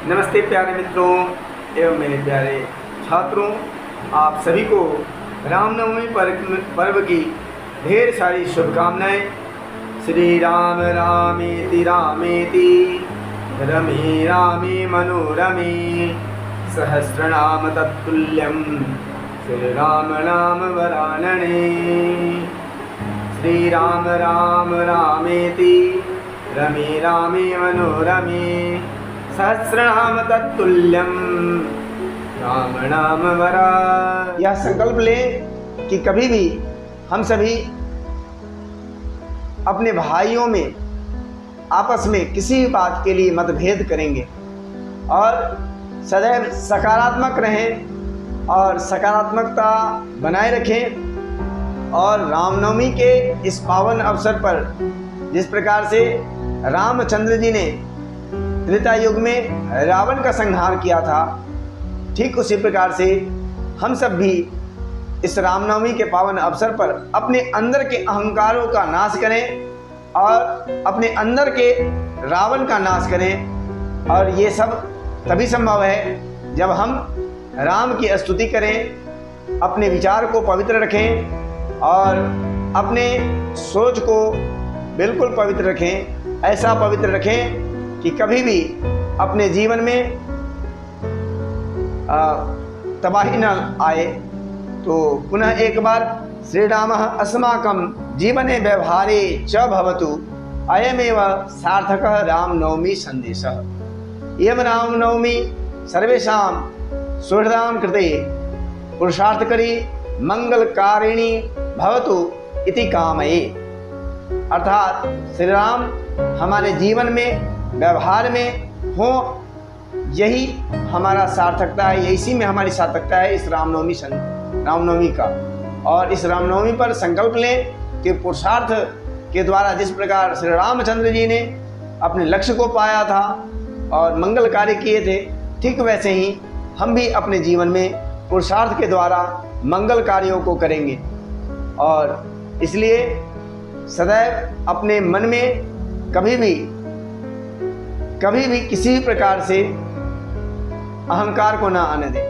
नमस्ते प्यारे मित्रों एवं मेरे प्यारे छात्रों, आप सभी को रामनवमी पर्व की ढेर सारी शुभकामनाएं। श्री राम रामेति रामेति रमे रामे मनोरमे सहस्रनाम तत्तुल्यं श्री राम नाम वरानने। श्री राम राम रामेति रमे रामे मनोरमे सहस्रनाम तत्तुल्यं राम नाम वरा। यह संकल्प लें कि कभी भी हम सभी अपने भाइयों में आपस में किसी भी बात के लिए मतभेद करेंगे और सदैव सकारात्मक रहें और सकारात्मकता बनाए रखें। और रामनवमी के इस पावन अवसर पर जिस प्रकार से रामचंद्र जी ने त्रेता युग में रावण का संहार किया था, ठीक उसी प्रकार से हम सब भी इस रामनवमी के पावन अवसर पर अपने अंदर के अहंकारों का नाश करें और अपने अंदर के रावण का नाश करें। और ये सब तभी संभव है जब हम राम की स्तुति करें, अपने विचार को पवित्र रखें और अपने सोच को बिल्कुल पवित्र रखें। ऐसा पवित्र रखें कि कभी भी अपने जीवन में तबाही न आए। तो पुनः एक बार श्री राम अस्माकं जीवने व्यवहारे च भवतु अयमेव सार्थक रामनवमी संदेशः। इयं रामनवमी सर्वेषां सुहृदां कृते पुरुषार्थकरी मंगलकारिणी भवतु इति कामये। अर्थात श्री राम हमारे जीवन में व्यवहार में हो, यही हमारा सार्थकता है, इसी में हमारी सार्थकता है इस रामनवमी का। और इस रामनवमी पर संकल्प लें कि पुरुषार्थ के द्वारा जिस प्रकार श्री रामचंद्र जी ने अपने लक्ष्य को पाया था और मंगल कार्य किए थे, ठीक वैसे ही हम भी अपने जीवन में पुरुषार्थ के द्वारा मंगल कार्यों को करेंगे। और इसलिए सदैव अपने मन में कभी भी किसी भी प्रकार से अहंकार को ना आने दें,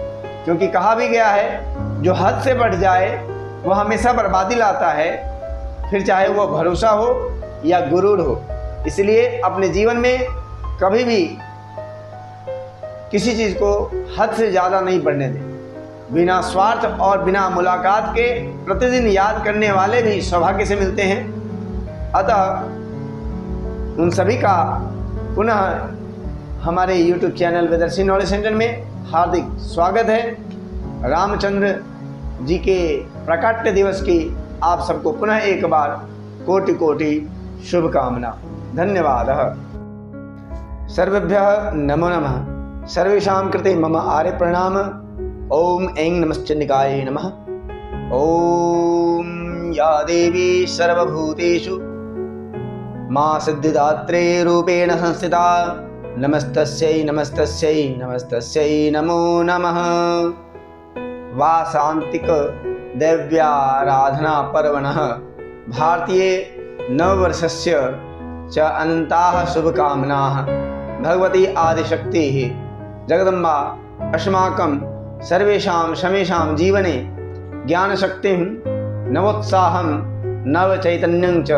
क्योंकि कहा भी गया है जो हद से बढ़ जाए वह हमेशा बर्बादी लाता है, फिर चाहे वह भरोसा हो या गुरूर हो। इसलिए अपने जीवन में कभी भी किसी चीज़ को हद से ज़्यादा नहीं बढ़ने दें। बिना स्वार्थ और बिना मुलाकात के प्रतिदिन याद करने वाले भी सौभाग्य से मिलते हैं। अतः उन सभी का पुनः हमारे YouTube चैनल वेदर्शी नॉलेज सेंटर में हार्दिक स्वागत है। रामचंद्र जी के प्राकट्य दिवस की आप सबको पुनः एक बार कोटि कोटि शुभकामना। धन्यवाद। सर्वेभ्यः नमो नमः। सर्वेषां कृते मम आर्य प्रणाम। ओम ऐं नमश्चंडिकाय नमः। ओम या देवी सर्वभूतेषु मां सिद्धिदात्रे रूपेण संस्थिता नमस्तस्यै नमस्तस्यै नमस्तस्यै नमो नमः। वासांतिक दैव्याराधना पर्वणः भारतीय नववर्षस्य च अनन्ताः शुभकामनाः। भगवती आदिशक्तिः जगदम्बा अस्माकं सर्वेषां शमेषां जीवने ज्ञानशक्तिं नवोत्साहं नवचैतन्यं च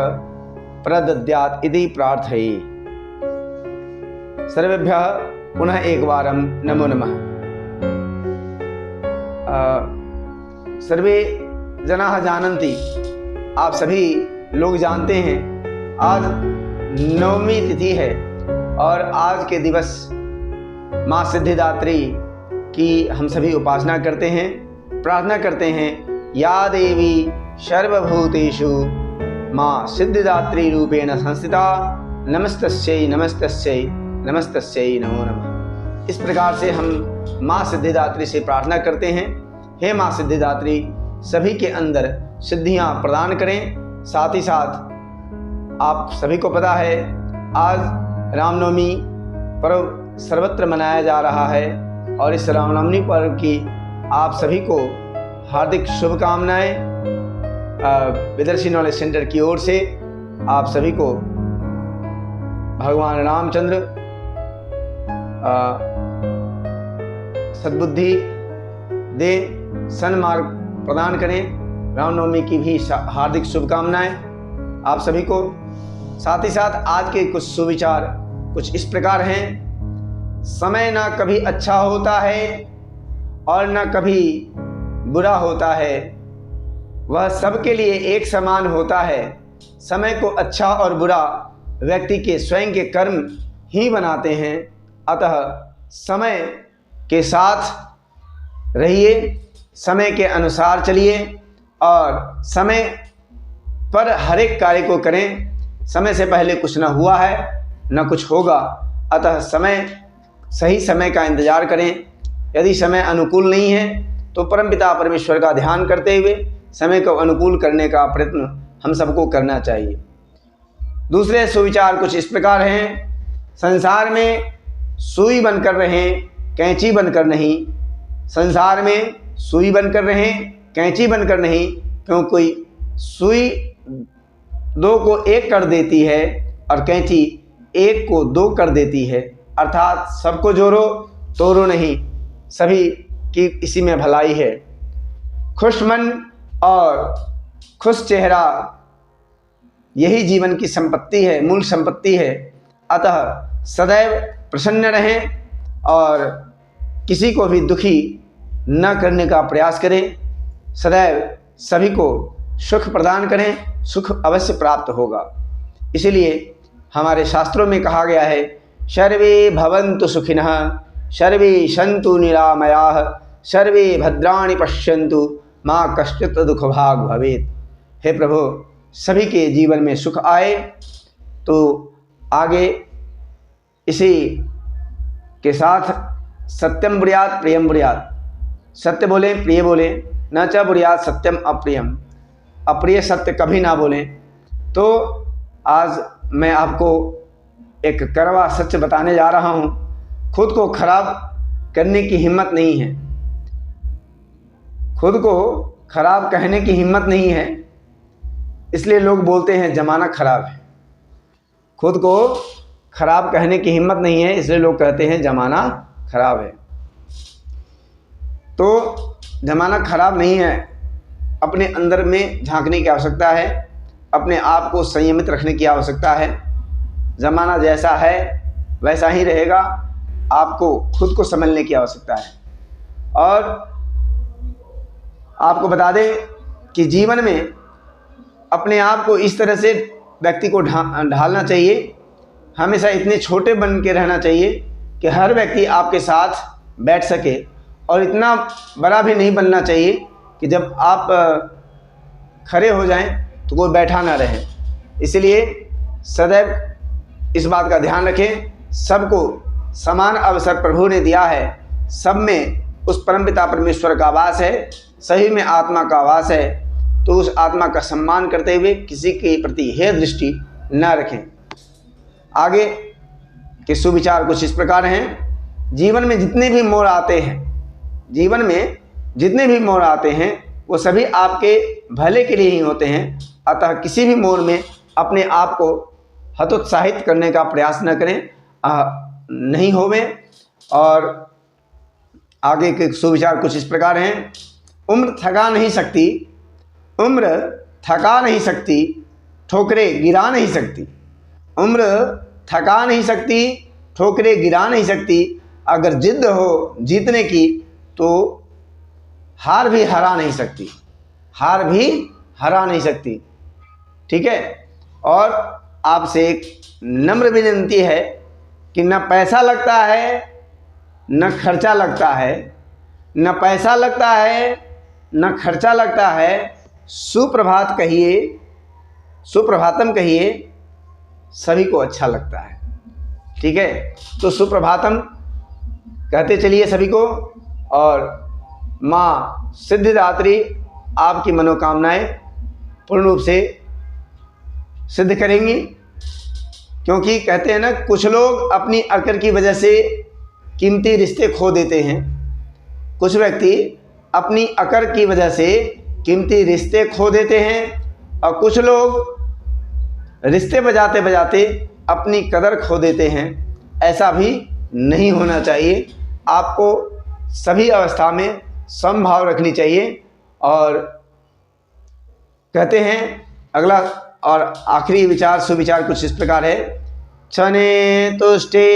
प्रदद्यात् इति प्रार्थये। सर्वेभ्यः पुनः एक बारं नमो नमः। सर्वे जनाः जानन्ति, आप सभी लोग जानते हैं, आज नवमी तिथि है और आज के दिवस माँ सिद्धिदात्री की हम सभी उपासना करते हैं, प्रार्थना करते हैं। या देवी सर्वभूतेषु माँ सिद्धिदात्री रूपेण संस्थिता नमस्तस्यै नमस्तस्यै नमस्तस्यै नमो नमः। इस प्रकार से हम माँ सिद्धिदात्री से प्रार्थना करते हैं। हे माँ सिद्धिदात्री, सभी के अंदर सिद्धियाँ प्रदान करें। साथ ही साथ आप सभी को पता है आज रामनवमी पर्व सर्वत्र मनाया जा रहा है और इस रामनवमी पर्व की आप सभी को हार्दिक शुभकामनाएं। वेदर्शी नॉलेज सेंटर की ओर से आप सभी को भगवान रामचंद्र सद्बुद्धि दे, सन्मार्ग प्रदान करें। रामनवमी की भी हार्दिक शुभकामनाएं आप सभी को। साथ ही साथ आज के कुछ सुविचार कुछ इस प्रकार हैं। समय ना कभी अच्छा होता है और ना कभी बुरा होता है, वह सबके लिए एक समान होता है। समय को अच्छा और बुरा व्यक्ति के स्वयं के कर्म ही बनाते हैं। अतः समय के साथ रहिए, समय के अनुसार चलिए और समय पर हर एक कार्य को करें। समय से पहले कुछ न हुआ है न कुछ होगा, अतः सही समय का इंतजार करें। यदि समय अनुकूल नहीं है तो परमपिता परमेश्वर का ध्यान करते हुए समय को अनुकूल करने का प्रयत्न हम सबको करना चाहिए। दूसरे सुविचार कुछ इस प्रकार हैं। संसार में सुई बनकर रहें, कैंची बनकर नहीं। संसार में सुई बनकर रहें, कैंची बनकर नहीं, क्योंकि सुई दो को एक कर देती है और कैंची एक को दो कर देती है। अर्थात सबको जोड़ो तोड़ो नहीं, सभी की इसी में भलाई है। खुश मन और खुश चेहरा यही जीवन की संपत्ति है, मूल संपत्ति है। अतः सदैव प्रसन्न रहें और किसी को भी दुखी न करने का प्रयास करें। सदैव सभी को सुख प्रदान करें, सुख अवश्य प्राप्त होगा। इसीलिए हमारे शास्त्रों में कहा गया है, सर्वे भवन्तु सुखिनः, सर्वे सन्तु निरामयाः, सर्वे भद्राणि पश्यन्तु, माँ कश्चित् दुख भाग भवेत्। हे प्रभु, सभी के जीवन में सुख आए। तो आगे इसी के साथ सत्यम ब्रूयात् प्रियम ब्रूयात्, सत्य बोलें प्रिय बोलें, न च ब्रूयात् सत्यम अप्रियम, अप्रिय सत्य कभी ना बोलें। तो आज मैं आपको एक कड़वा सच बताने जा रहा हूँ। खुद को खराब करने की हिम्मत नहीं है, खुद को खराब कहने की हिम्मत नहीं है, इसलिए लोग बोलते हैं ज़माना खराब है। खुद को खराब कहने की हिम्मत नहीं है, इसलिए लोग कहते हैं ज़माना खराब है। तो ज़माना खराब नहीं है, अपने अंदर में झांकने की आवश्यकता है, अपने आप को संयमित रखने की आवश्यकता है। ज़माना जैसा है वैसा ही रहेगा, आपको खुद को संभलने की आवश्यकता है। और आपको बता दें कि जीवन में अपने आप को इस तरह से व्यक्ति को ढालना चाहिए, हमेशा इतने छोटे बन के रहना चाहिए कि हर व्यक्ति आपके साथ बैठ सके, और इतना बड़ा भी नहीं बनना चाहिए कि जब आप खड़े हो जाएं तो कोई बैठा ना रहे। इसलिए सदैव इस बात का ध्यान रखें, सबको समान अवसर प्रभु ने दिया है, सब में उस परमपिता परमेश्वर का वास है, सही में आत्मा का वास है। तो उस आत्मा का सम्मान करते हुए किसी के प्रति हेय दृष्टि न रखें। आगे के सुविचार कुछ इस प्रकार हैं। जीवन में जितने भी मोड़ आते हैं, जीवन में जितने भी मोड़ आते हैं वो सभी आपके भले के लिए ही होते हैं। अतः किसी भी मोड़ में अपने आप को हतोत्साहित करने का प्रयास न करें, नहीं होवे। और आगे के सुविचार कुछ इस प्रकार हैं। उम्र थका नहीं सकती, उम्र थका नहीं सकती, ठोकरें गिरा नहीं सकती। उम्र थका नहीं सकती, ठोकरें गिरा नहीं सकती। अगर जिद हो जीतने की तो हार भी हरा नहीं सकती, हार भी हरा नहीं सकती। ठीक है। और आपसे एक नम्र विनती है कि न पैसा लगता है न खर्चा लगता है, न पैसा लगता है न खर्चा लगता है। सुप्रभात कहिए, सुप्रभातम कहिए, सभी को अच्छा लगता है। ठीक है। तो सुप्रभातम कहते चलिए सभी को, और माँ सिद्धिदात्री आपकी मनोकामनाएं पूर्ण रूप से सिद्ध करेंगी। क्योंकि कहते हैं ना, कुछ लोग अपनी अकड़ की वजह से कीमती रिश्ते खो देते हैं, कुछ व्यक्ति अपनी अकड़ की वजह से कीमती रिश्ते खो देते हैं, और कुछ लोग रिश्ते बजाते बजाते अपनी कदर खो देते हैं। ऐसा भी नहीं होना चाहिए। आपको सभी अवस्था में समभाव रखनी चाहिए। और कहते हैं अगला और आखिरी विचार सुविचार कुछ इस प्रकार है। क्षणे तुष्टे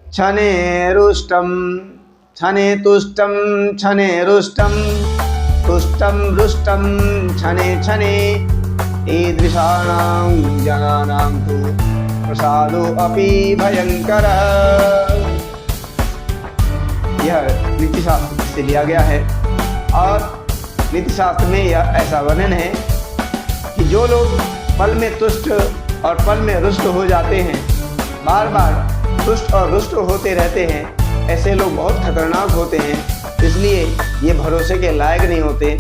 क्षणे रुष्टम, क्षणे तुष्टम क्षणे रुष्टम, तुष्टम रुष्टम क्षणे क्षणे, ईदृशानां जनानां तु प्रसादो अपि भयंकरः। यह नीतिशास्त्र से लिया गया है और नीतिशास्त्र में यह ऐसा वर्णन है कि जो लोग पल में तुष्ट और पल में रुष्ट हो जाते हैं, बार बार तुष्ट और रुष्ट होते रहते हैं, ऐसे लोग बहुत खतरनाक होते हैं, इसलिए ये भरोसे के लायक नहीं होते।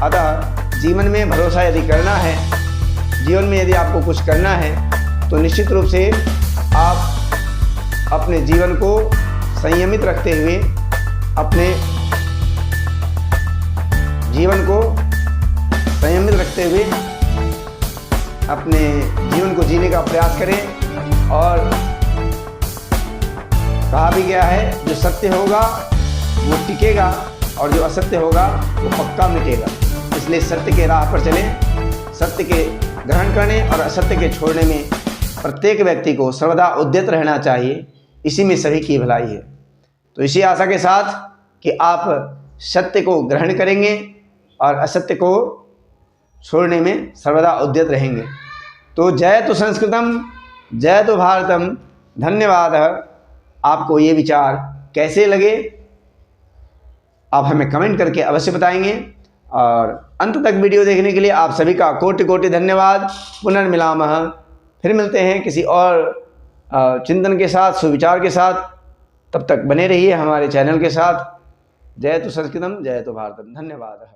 अतः जीवन में भरोसा यदि करना है, जीवन में यदि आपको कुछ करना है, तो निश्चित रूप से आप अपने जीवन को संयमित रखते हुए अपने जीवन को संयमित रखते हुए अपने जीवन को जीने का प्रयास करें। और कहा भी गया है जो सत्य होगा वो टिकेगा और जो असत्य होगा वो पक्का मिटेगा। इसलिए सत्य के राह पर चलें, सत्य के ग्रहण करने और असत्य के छोड़ने में प्रत्येक व्यक्ति को सर्वदा उद्यत रहना चाहिए। इसी में सभी की भलाई है। तो इसी आशा के साथ कि आप सत्य को ग्रहण करेंगे और असत्य को छोड़ने में सर्वदा उद्यत रहेंगे। तो जयतु संस्कृतम जयतु भारतम। धन्यवाद। आपको ये विचार कैसे लगे आप हमें कमेंट करके अवश्य बताएंगे। और अंत तक वीडियो देखने के लिए आप सभी का कोटि कोटि धन्यवाद। पुनर्मिलामः। फिर मिलते हैं किसी और चिंतन के साथ, सुविचार के साथ। तब तक बने रहिए हमारे चैनल के साथ। जयतु संस्कृतम जयतु भारतम। धन्यवाद।